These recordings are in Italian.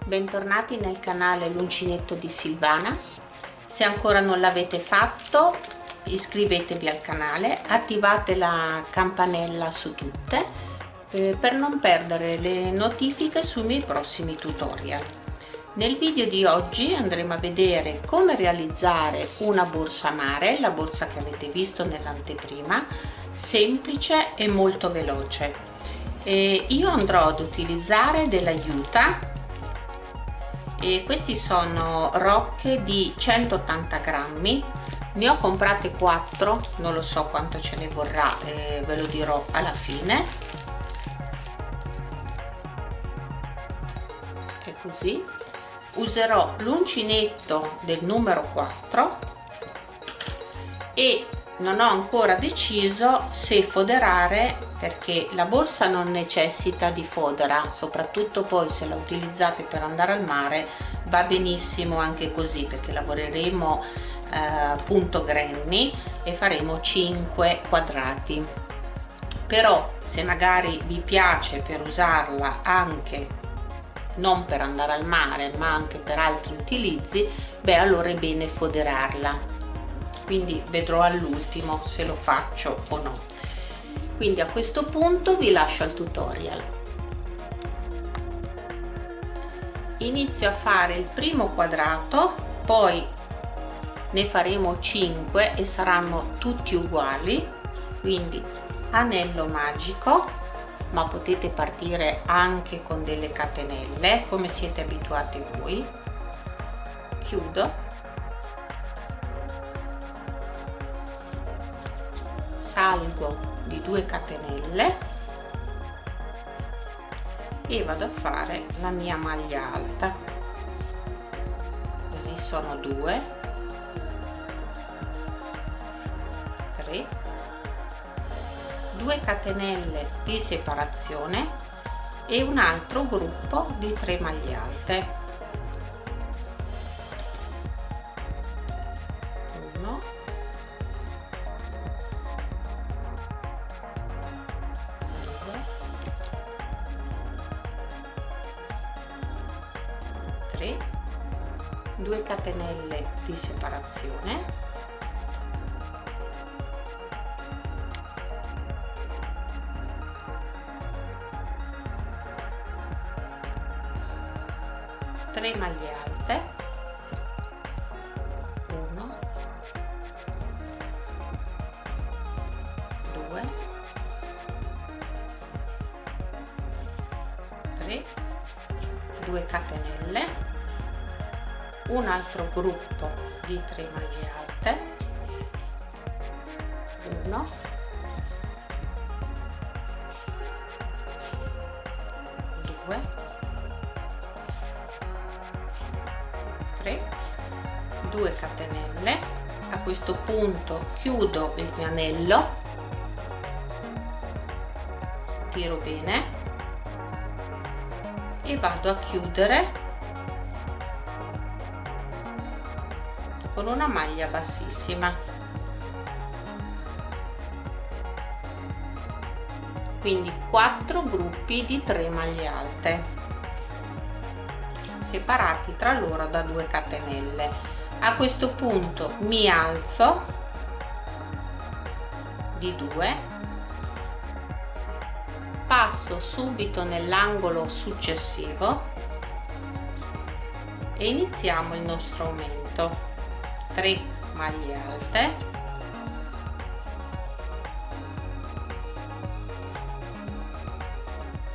Bentornati nel canale L'Uncinetto di Silvana. Se ancora non l'avete fatto, iscrivetevi al canale, attivate la campanella su tutte per non perdere le notifiche sui miei prossimi tutorial. Nel video di oggi andremo a vedere come realizzare una borsa mare, la borsa che avete visto nell'anteprima, semplice e molto veloce. Io andrò ad utilizzare della juta. E questi sono rocche di 180 grammi, ne ho comprate 4, non lo so quanto ce ne vorrà, ve lo dirò alla fine. È così. Userò l'uncinetto del numero 4 e non ho ancora deciso se foderare, perché la borsa non necessita di fodera, soprattutto poi se la utilizzate per andare al mare va benissimo anche così, perché lavoreremo punto granny e faremo 5 quadrati. Però se magari vi piace per usarla anche non per andare al mare ma anche per altri utilizzi, beh, allora è bene foderarla. Quindi vedrò all'ultimo se lo faccio o no. Quindi a questo punto vi lascio al tutorial. Inizio a fare il primo quadrato, poi ne faremo 5 e saranno tutti uguali, quindi anello magico, ma potete partire anche con delle catenelle come siete abituati voi. Chiudo, salgo di 2 catenelle e vado a fare la mia maglia alta, così sono 2, 3, 2 catenelle di separazione e un altro gruppo di 3 maglie alte. 2 catenelle di separazione, tre maglie alte, 1, 2, 3, 2 catenelle, un altro gruppo di 3 maglie alte, 1, 2, 3, 2 catenelle. A questo punto chiudo il mio anello, tiro bene e vado a chiudere con una maglia bassissima. Quindi 4 gruppi di 3 maglie alte separati tra loro da 2 catenelle. A questo punto mi alzo di 2, passo subito nell'angolo successivo e iniziamo il nostro aumento. 3 maglie alte,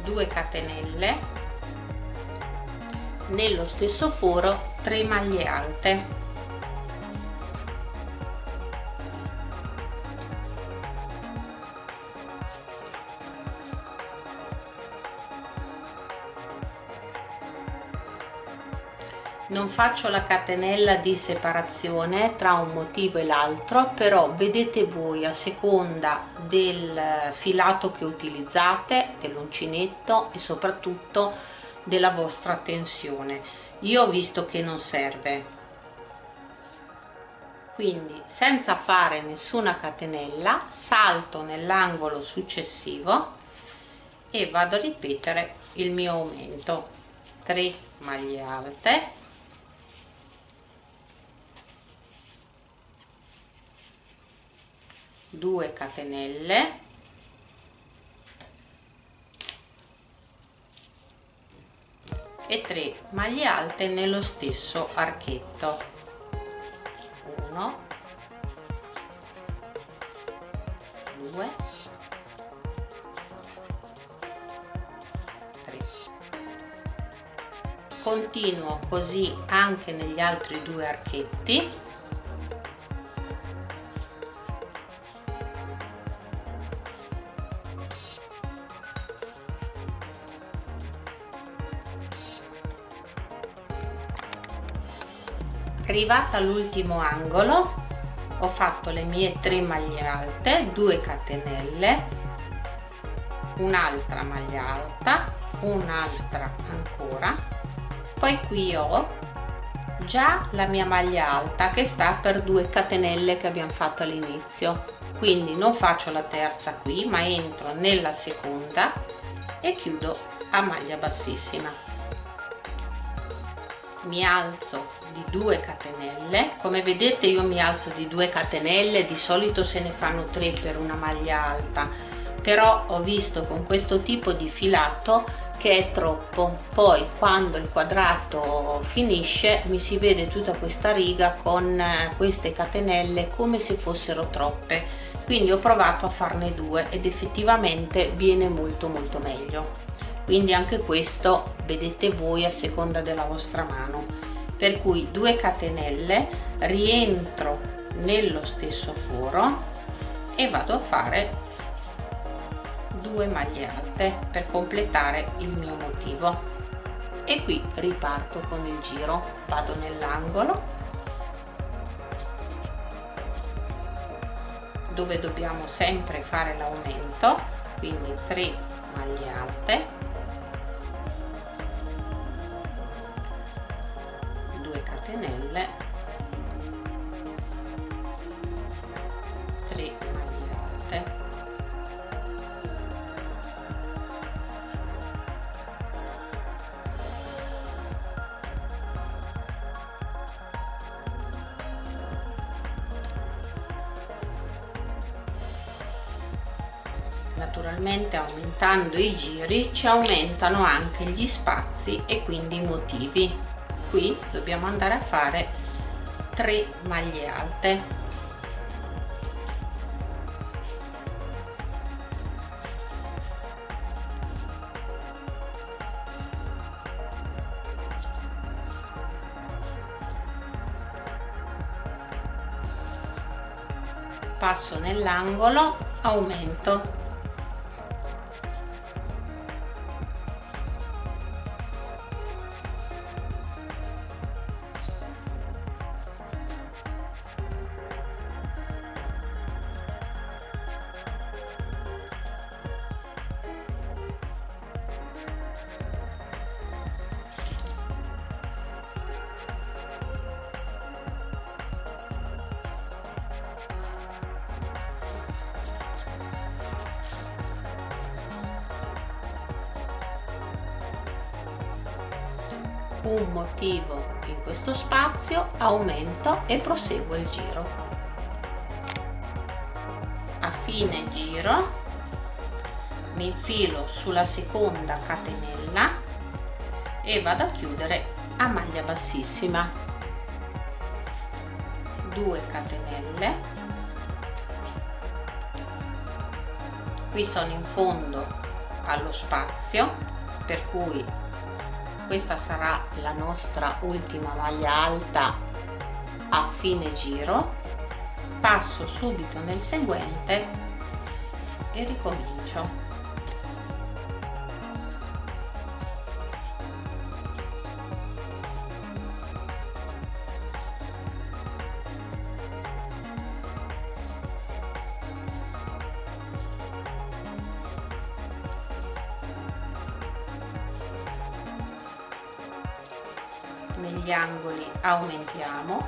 2 catenelle, nello stesso foro 3 maglie alte, non faccio la catenella di separazione tra un motivo e l'altro, però vedete voi a seconda del filato che utilizzate, dell'uncinetto e soprattutto della vostra tensione. Io ho visto che non serve, Quindi senza fare nessuna catenella salto nell'angolo successivo e vado a ripetere il mio aumento. 3 maglie alte, 2 catenelle, e 3 maglie alte nello stesso archetto. 1, 2, 3. Continuo così anche negli altri 2 archetti. Arrivata all'ultimo angolo ho fatto le mie 3 maglie alte, 2 catenelle, un'altra maglia alta, un'altra ancora, poi qui ho già la mia maglia alta che sta per 2 catenelle che abbiamo fatto all'inizio, quindi non faccio la terza qui ma entro nella seconda e chiudo a maglia bassissima. Mi alzo di 2 catenelle, come vedete io mi alzo di 2 catenelle, di solito se ne fanno 3 per una maglia alta, però ho visto con questo tipo di filato che è troppo, poi quando il quadrato finisce mi si vede tutta questa riga con queste catenelle come se fossero troppe, quindi ho provato a farne 2 ed effettivamente viene molto meglio. Quindi anche questo vedete voi a seconda della vostra mano, per cui 2 catenelle, rientro nello stesso foro e vado a fare 2 maglie alte per completare il mio motivo, e qui riparto con il giro, vado nell'angolo dove dobbiamo sempre fare l'aumento, quindi 3 maglie alte, 2 catenelle, 3 maglie alte, naturalmente aumentando i giri ci aumentano anche gli spazi e quindi i motivi. Qui dobbiamo andare a fare 3 maglie alte, passo nell'angolo, aumento, un motivo in questo spazio, aumento e proseguo il giro. A fine giro mi infilo sulla seconda catenella e vado a chiudere a maglia bassissima, 2 catenelle, qui sono in fondo allo spazio, per cui questa sarà la nostra ultima maglia alta a fine giro, passo subito nel seguente e ricomincio. Negli angoli aumentiamo,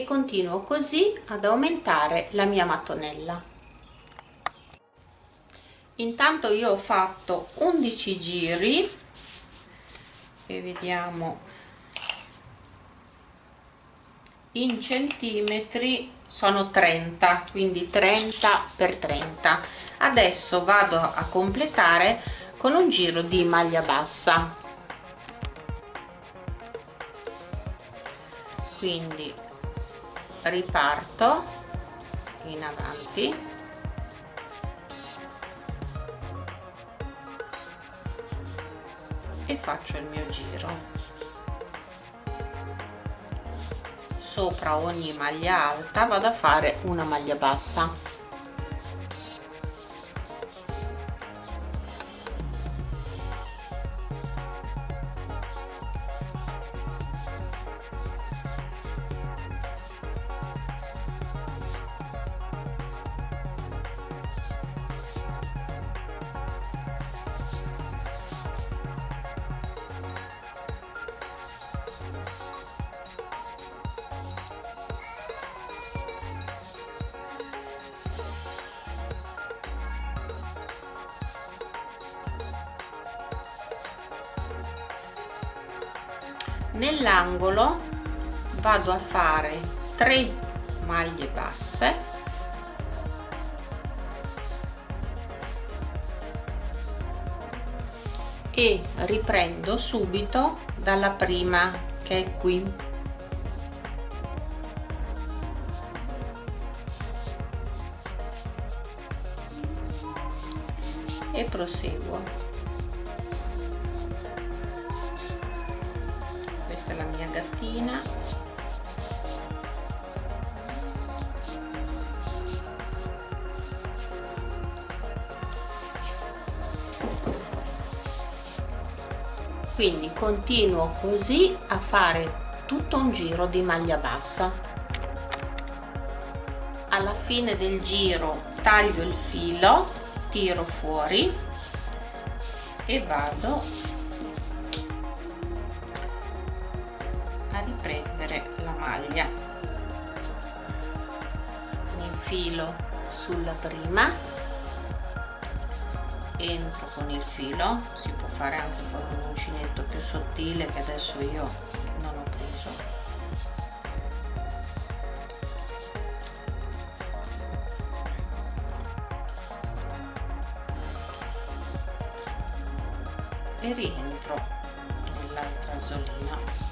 e continuo così ad aumentare la mia mattonella. Intanto io ho fatto 11 giri e vediamo in centimetri, sono 30, quindi 30 per 30. Adesso vado a completare con un giro di maglia bassa, quindi riparto in avanti e faccio il mio giro. Sopra ogni maglia alta vado a fare una maglia bassa. Nell'angolo vado a fare 3 maglie basse e riprendo subito dalla prima, che è qui. E proseguo. Questa è la mia gattina. Quindi continuo così a fare tutto un giro di maglia bassa. Alla fine del giro taglio il filo, tiro fuori e vado a riprendere la maglia. Mi infilo sulla prima, entro con il filo, si può fare anche con un uncinetto più sottile che adesso io non ho preso. E rientro nell'altra asolina.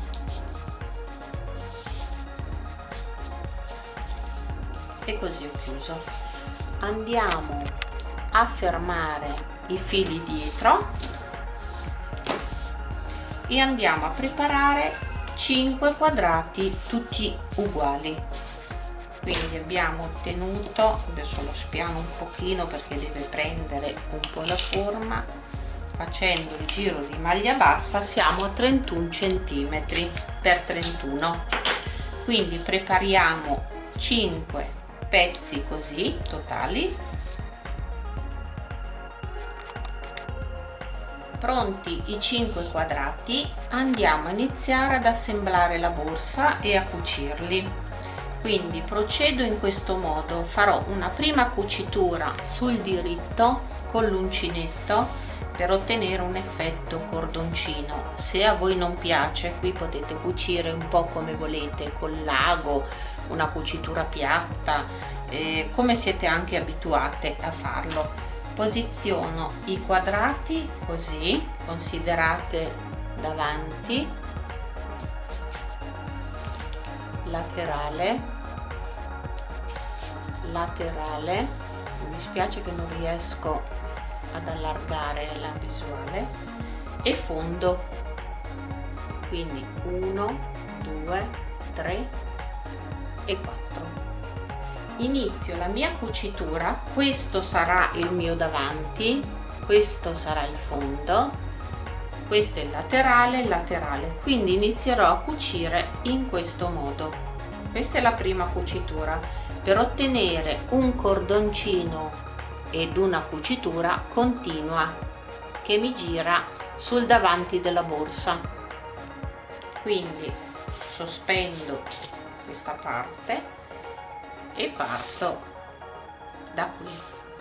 E così ho chiuso. Andiamo a fermare i fili dietro e andiamo a preparare 5 quadrati tutti uguali. Quindi abbiamo ottenuto, adesso lo spiano un pochino perché deve prendere un po' la forma, facendo il giro di maglia bassa siamo a 31 cm per 31. Quindi prepariamo 5 pezzi così totali. Pronti i 5 quadrati, andiamo a iniziare ad assemblare la borsa e a cucirli. Quindi procedo in questo modo: farò una prima cucitura sul diritto con l'uncinetto per ottenere un effetto cordoncino. Se a voi non piace, qui potete cucire un po' come volete, col lago, una cucitura piatta, come siete anche abituate a farlo. Posiziono i quadrati così, considerate davanti, laterale, laterale. Mi dispiace che non riesco ad allargare la visuale, e fondo. Quindi 1, 2, 3 e 4. Inizio la mia cucitura. Questo sarà il mio davanti, questo sarà il fondo, questo è il laterale, quindi inizierò a cucire in questo modo. Questa è la prima cucitura per ottenere un cordoncino ed una cucitura continua che mi gira sul davanti della borsa. Quindi sospendo questa parte e parto da qui.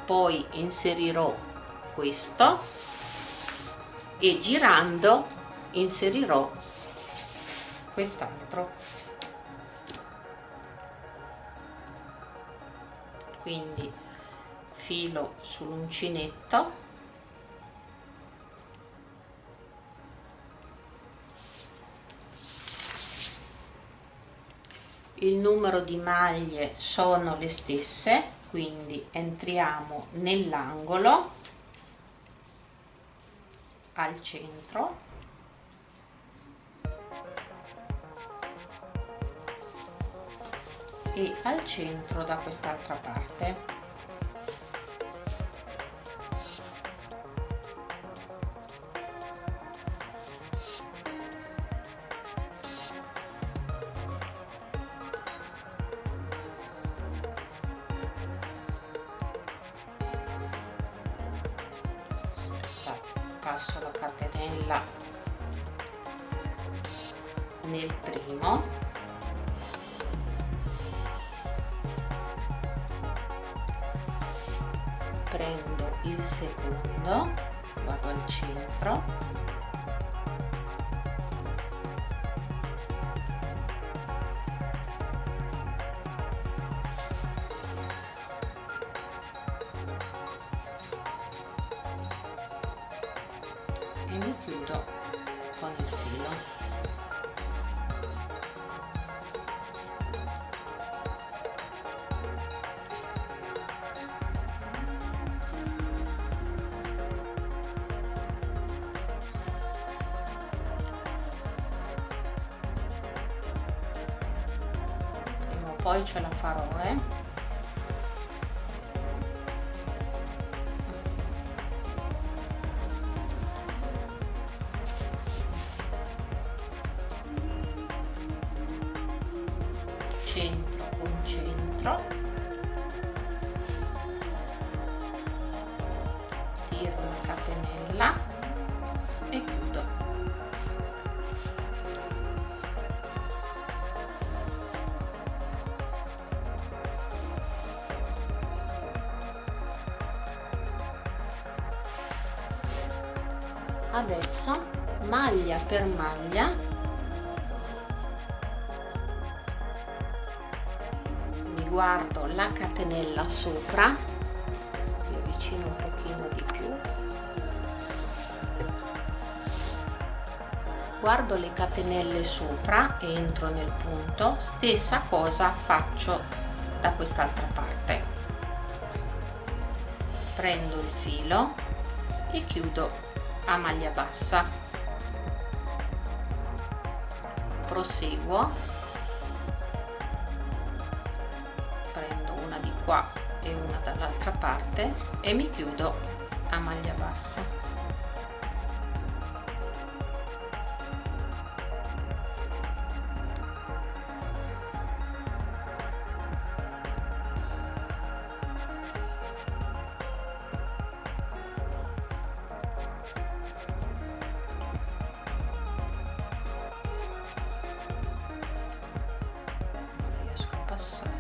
Poi inserirò questo e girando inserirò quest'altro. Quindi filo sull'uncinetto, il numero di maglie sono le stesse, quindi entriamo nell'angolo al centro e al centro da quest'altra parte. Passo la catenella nel primo, prendo il secondo, vado al centro, e mi chiudo con il filo. Prima o poi ce la farò, centro con centro, tiro una catenella e chiudo. Adesso maglia per maglia guardo la catenella sopra, mi avvicino un pochino di più, guardo le catenelle sopra e entro nel punto. Stessa cosa faccio da quest'altra parte, prendo il filo e chiudo a maglia bassa, proseguo, prendo una di qua e una dall'altra parte e mi chiudo a maglia bassa. Riesco a passare.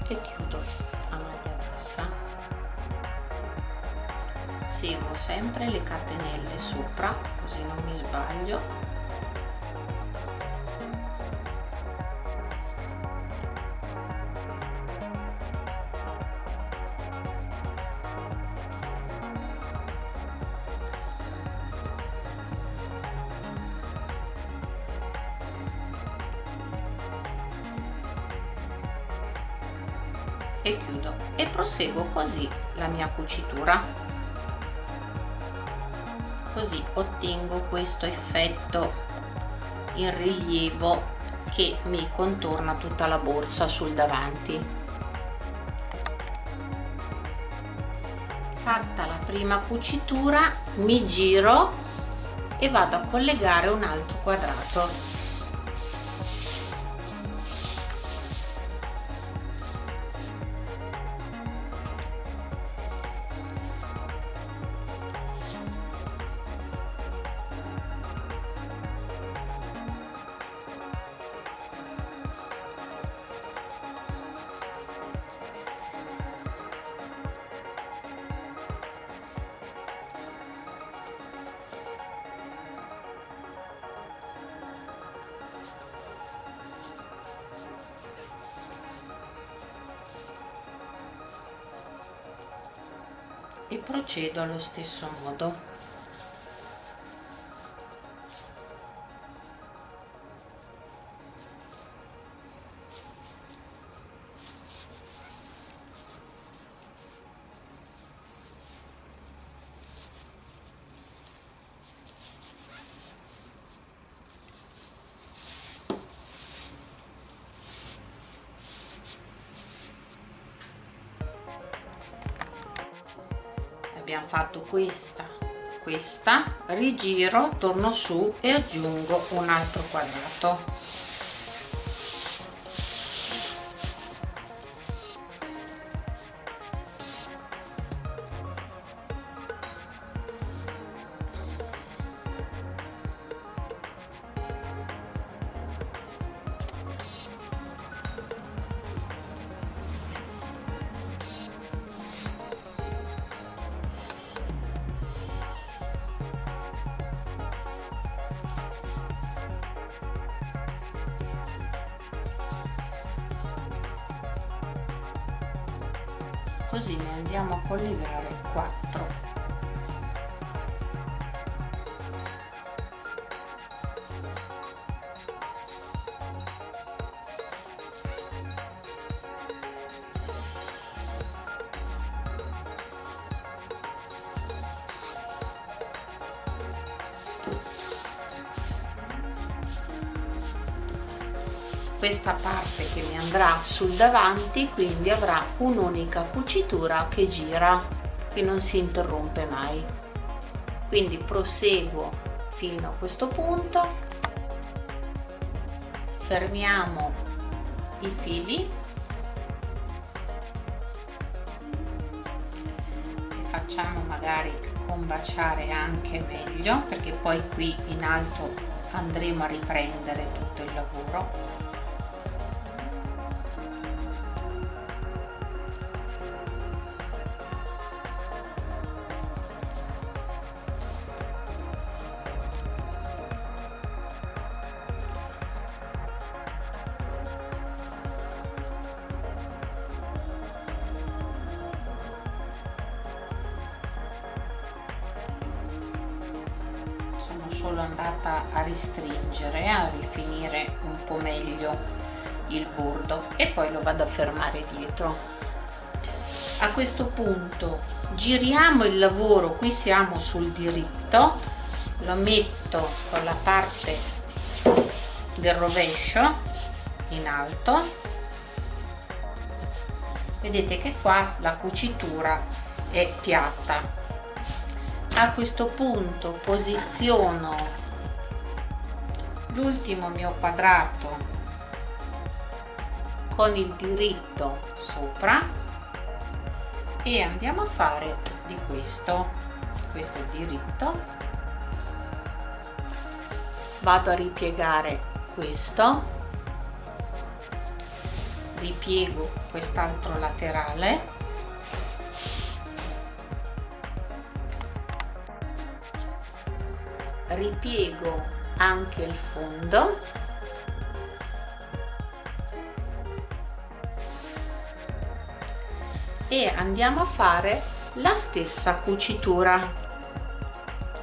E chiudo a maglia bassa. Seguo sempre le catenelle sopra, così non mi sbaglio. E chiudo e proseguo così la mia cucitura, così ottengo questo effetto in rilievo che mi contorna tutta la borsa sul davanti. Fatta la prima cucitura mi giro e vado a collegare un altro quadrato. e procedo allo stesso modo. Abbiamo fatto questa, rigiro, torno su e aggiungo un altro quadrato. Così ne andiamo a collegare 4. Questa parte che mi andrà sul davanti quindi avrà un'unica cucitura che gira, che non si interrompe mai. Quindi proseguo fino a questo punto, fermiamo i fili e facciamo magari combaciare anche meglio, perché poi qui in alto andremo a riprendere tutto il lavoro. Solo andata a ristringere, a rifinire un po' meglio il bordo e poi lo vado a fermare dietro. A questo punto giriamo il lavoro, qui siamo sul diritto, lo metto con la parte del rovescio in alto, vedete che qua la cucitura è piatta. A questo punto posiziono l'ultimo mio quadrato con il diritto sopra e andiamo a fare di questo è diritto, vado a ripiegare questo, ripiego quest'altro laterale, ripiego anche il fondo e andiamo a fare la stessa cucitura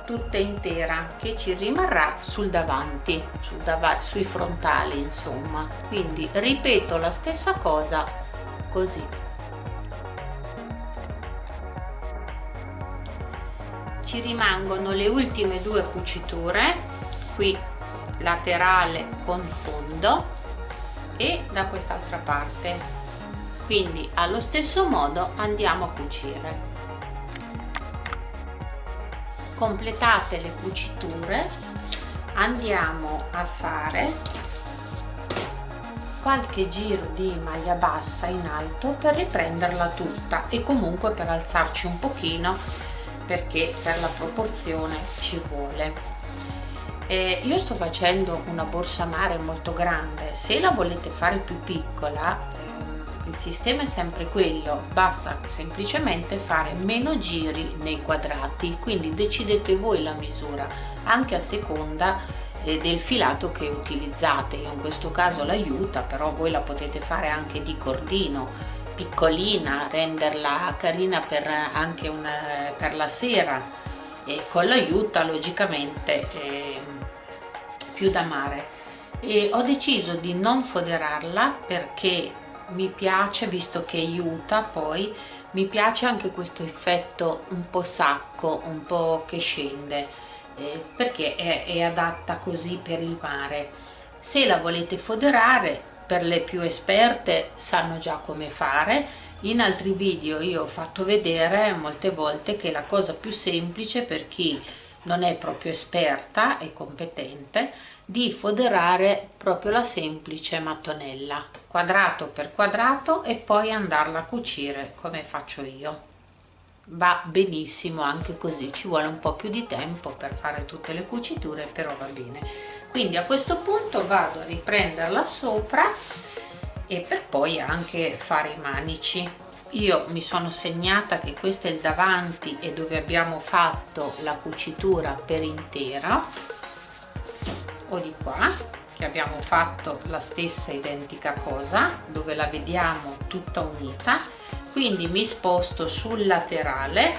tutta intera che ci rimarrà sul davanti, sui frontali, insomma. Quindi ripeto la stessa cosa così. Ci rimangono le ultime due cuciture, qui laterale con fondo e da quest'altra parte, quindi allo stesso modo andiamo a cucire. Completate le cuciture, andiamo a fare qualche giro di maglia bassa in alto per riprenderla tutta e comunque per alzarci un pochino, perché per la proporzione ci vuole. Io sto facendo una borsa mare molto grande, se la volete fare più piccola il sistema è sempre quello, basta semplicemente fare meno giri nei quadrati, quindi decidete voi la misura anche a seconda del filato che utilizzate. Io in questo caso l'aiuta, però voi la potete fare anche di cordino piccolina, renderla carina per anche per la sera, e con l'aiuto logicamente più da mare. E ho deciso di non foderarla perché mi piace, visto che aiuta, poi mi piace anche questo effetto un po' sacco, un po' che scende, perché è adatta così per il mare. Se la volete foderare, per le più esperte sanno già come fare. In altri video io ho fatto vedere molte volte che la cosa più semplice per chi non è proprio esperta e competente, di foderare proprio la semplice mattonella, quadrato per quadrato, e poi andarla a cucire come faccio io. Va benissimo anche così, ci vuole un po' più di tempo per fare tutte le cuciture, però va bene. Quindi a questo punto vado a riprenderla sopra, e per poi anche fare i manici. Io mi sono segnata che questo è il davanti e dove abbiamo fatto la cucitura per intera, o di qua che abbiamo fatto la stessa identica cosa, dove la vediamo tutta unita. Quindi mi sposto sul laterale,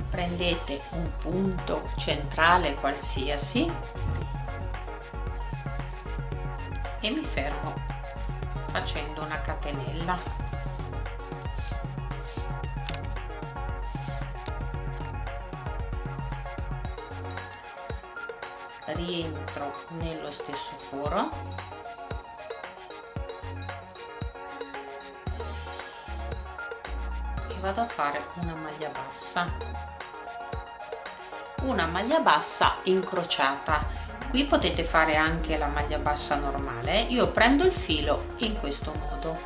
prendete un punto centrale qualsiasi e mi fermo facendo una catenella. Rientro nello stesso foro e vado a fare una maglia bassa incrociata. Qui potete fare anche la maglia bassa normale. Io prendo il filo in questo modo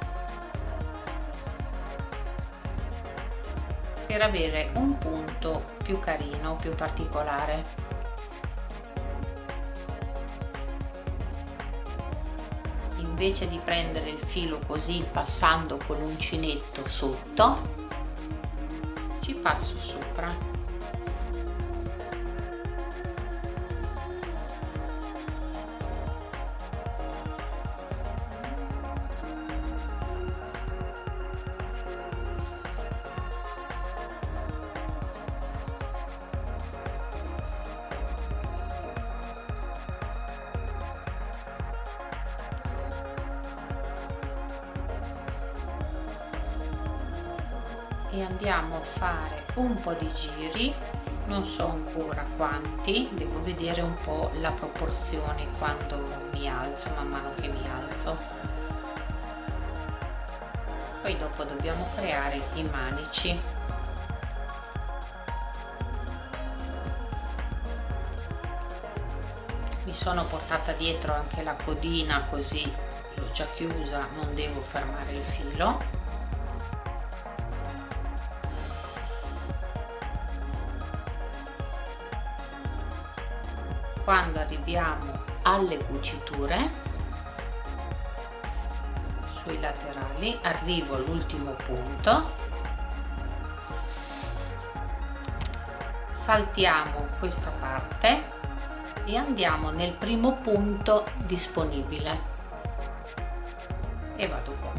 per avere un punto più carino, più particolare. Invece di prendere il filo così passando con l'uncinetto sotto, ci passo sopra. E andiamo a fare un po' di giri, non so ancora quanti, devo vedere un po' la proporzione quando mi alzo, man mano che mi alzo. Poi dopo dobbiamo creare i manici. Mi sono portata dietro anche la codina, così l'ho già chiusa, non devo fermare il filo. Quando arriviamo alle cuciture sui laterali, arrivo all'ultimo punto, saltiamo questa parte e andiamo nel primo punto disponibile e vado qua.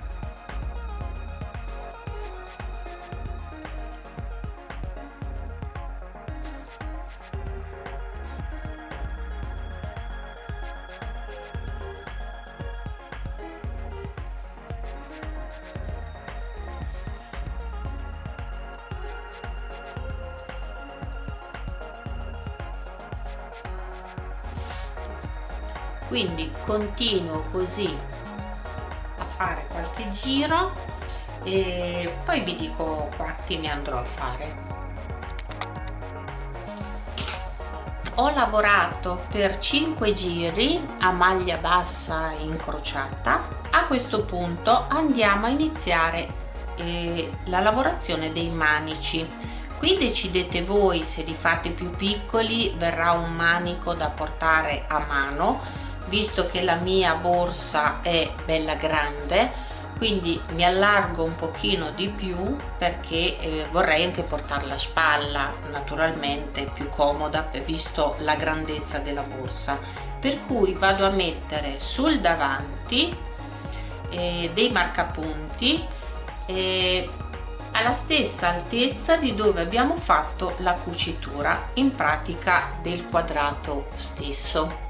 Quindi continuo così a fare qualche giro e poi vi dico quanti ne andrò a fare. Ho lavorato per 5 giri a maglia bassa incrociata. A questo punto andiamo a iniziare la lavorazione dei manici. Qui decidete voi, se li fate più piccoli verrà un manico da portare a mano, visto che la mia borsa è bella grande quindi mi allargo un pochino di più perché vorrei anche portare la spalla naturalmente più comoda, visto la grandezza della borsa, per cui vado a mettere sul davanti dei marcapunti alla stessa altezza di dove abbiamo fatto la cucitura, in pratica del quadrato stesso.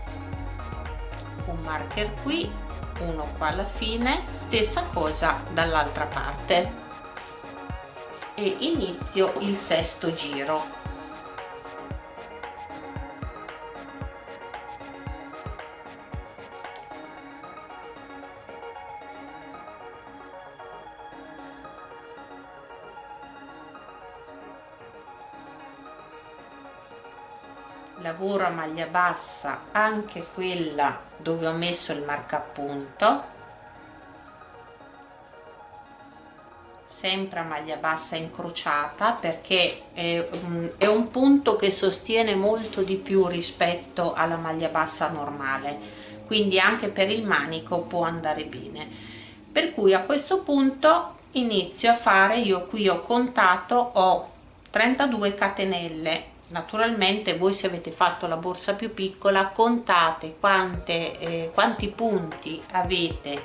Un marker qui, uno qua alla fine, stessa cosa dall'altra parte, e inizio il sesto giro. Lavoro a maglia bassa anche quella dove ho messo il marcapunto, sempre a maglia bassa incrociata, perché è un punto che sostiene molto di più rispetto alla maglia bassa normale, quindi anche per il manico può andare bene. Per cui a questo punto inizio a fare, io qui ho contato, ho 32 catenelle. Naturalmente voi, se avete fatto la borsa più piccola, contate quanti punti avete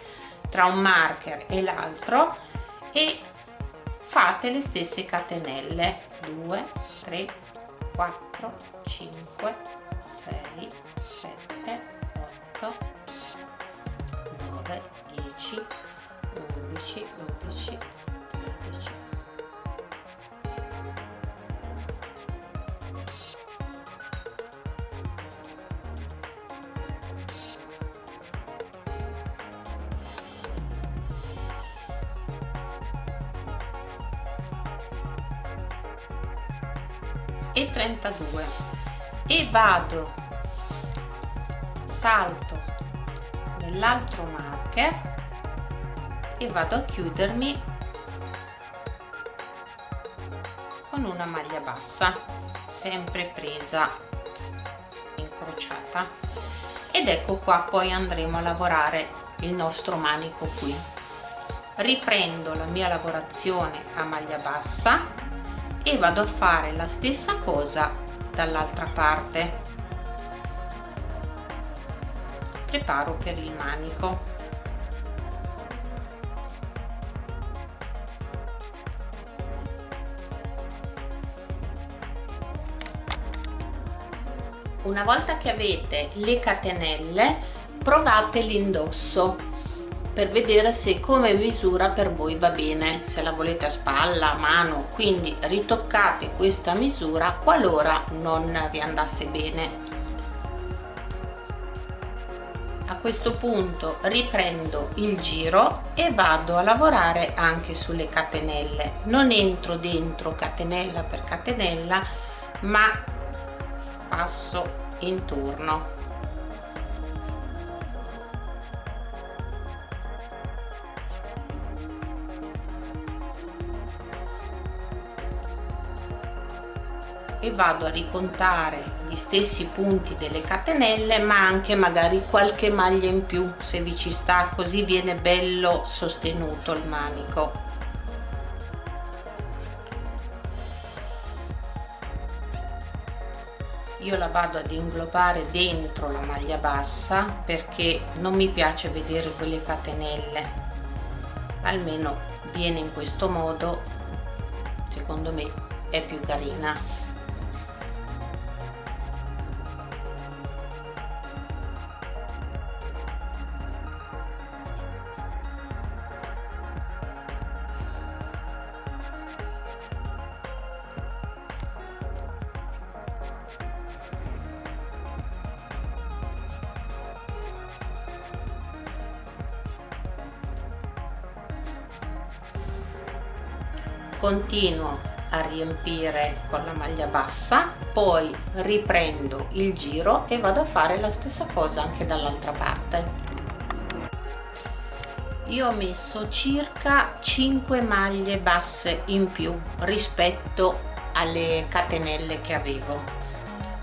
tra un marker e l'altro e fate le stesse catenelle: 2, 3, 4, 5, 6, 7, 8, 9, 10, 11, 12, 13. E 32, e vado, salto nell'altro marker e vado a chiudermi con una maglia bassa, sempre presa incrociata, ed ecco qua. Poi andremo a lavorare il nostro manico qui. Riprendo la mia lavorazione a maglia bassa e vado a fare la stessa cosa dall'altra parte. Preparo per il manico. Una volta che avete le catenelle, provate l'indosso per vedere se come misura per voi va bene, se la volete a spalla, a mano, quindi ritoccate questa misura qualora non vi andasse bene. A questo punto riprendo il giro e vado a lavorare anche sulle catenelle. Non entro dentro catenella per catenella, ma passo intorno. E vado a ricontare gli stessi punti delle catenelle, ma anche magari qualche maglia in più se vi ci sta, così viene bello sostenuto il manico. Io la vado ad inglobare dentro la maglia bassa perché non mi piace vedere quelle catenelle, almeno viene in questo modo, secondo me è più carina. Continuo a riempire con la maglia bassa, poi riprendo il giro e vado a fare la stessa cosa anche dall'altra parte. Io ho messo circa 5 maglie basse in più rispetto alle catenelle che avevo.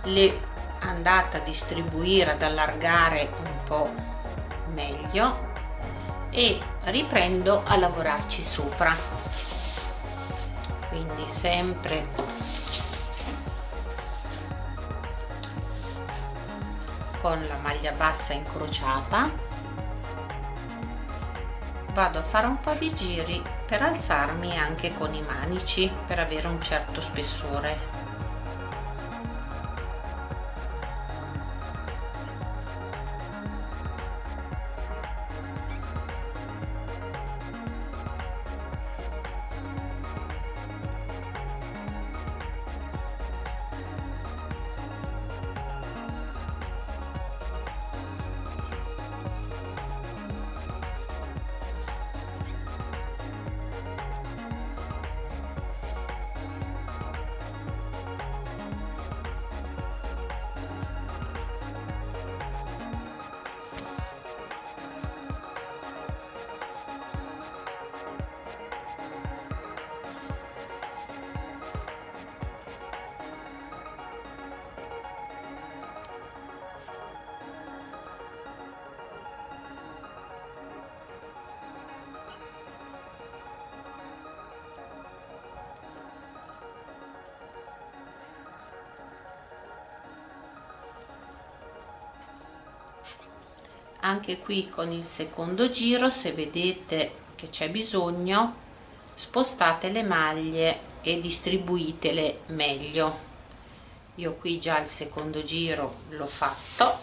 Le andate a distribuire, ad allargare un po' meglio, e riprendo a lavorarci sopra. Quindi sempre con la maglia bassa incrociata vado a fare un po' di giri per alzarmi anche con i manici per avere un certo spessore. Anche qui con il secondo giro, se vedete che c'è bisogno, spostate le maglie e distribuitele meglio. Io qui già il secondo giro l'ho fatto.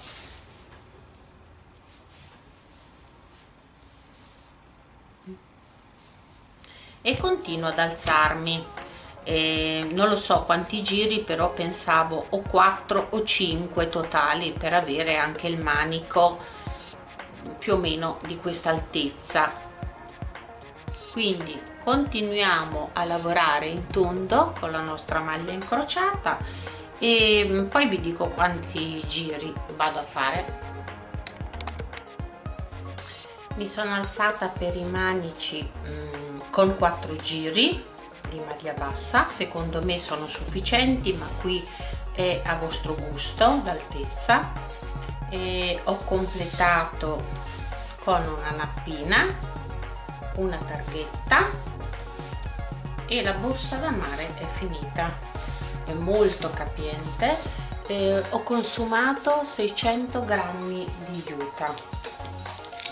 E continuo ad alzarmi. Non lo so quanti giri, però pensavo o 4 o 5 totali per avere anche il manico più o meno di questa altezza. Quindi continuiamo a lavorare in tondo con la nostra maglia incrociata e poi vi dico quanti giri vado a fare. Mi sono alzata per i manici con 4 giri di maglia bassa, secondo me sono sufficienti, ma qui è a vostro gusto l'altezza. E ho completato con una nappina, una targhetta e la borsa da mare è finita. È molto capiente. Ho consumato 600 grammi di juta.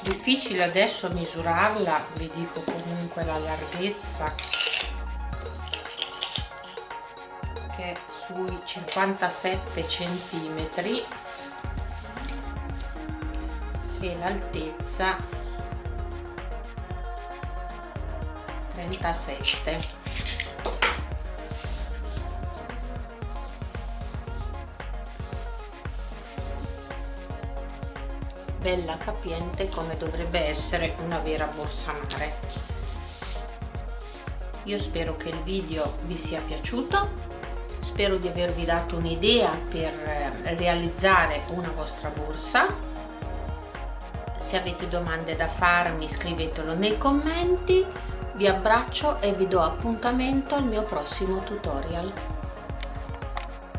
Difficile adesso misurarla, vi dico comunque la larghezza, che è sui 57 centimetri e l'altezza 37. Bella capiente, come dovrebbe essere una vera borsa mare. Io spero che il video vi sia piaciuto, spero di avervi dato un'idea per realizzare una vostra borsa. Se avete domande da farmi, scrivetelo nei commenti. Vi abbraccio e vi do appuntamento al mio prossimo tutorial.